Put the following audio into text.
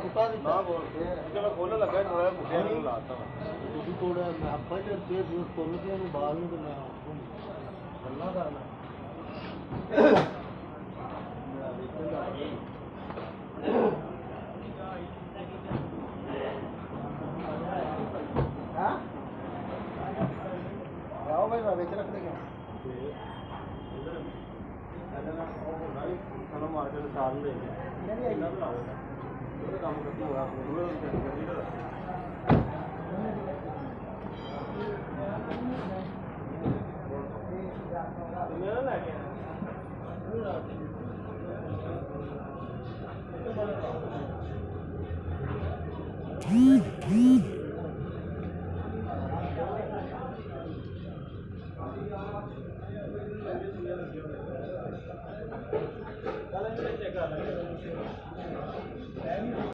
ਨਾ ਬੋਲ ਜੇ ਮੈਂ ਖੋਲਣ ਲੱਗਾ ਥੋੜਾ ਮੁੱਢਿਆਂ ਨੂੰ ਲਾਤਾ ਤੁਸੀਂ ਥੋੜਾ ਆਪਾਂ ਜੇ ਤੇ ਖੋਲ ਕੇ ਇਹਨੂੰ ਬਾਹਰ ਨੂੰ ਤੇ ਮੈਂ ਗੱਲਾਂ ਕਰਨਾ ਹਾਂ ਆਓ ਭਾਈ ਵਿੱਚ ਰੱਖ ਦੇ ਚਲੋ ਮਾਰ ਕੇ ਸਾਲ ਲੈ ਗਏ ਇਹਨਾਂ ਬਣਾ ਉਹਦਾ ਕੰਮ ਕਰਦੀ ਹੋਇਆ ਮੇਰਾ ਲੈ ਗਿਆ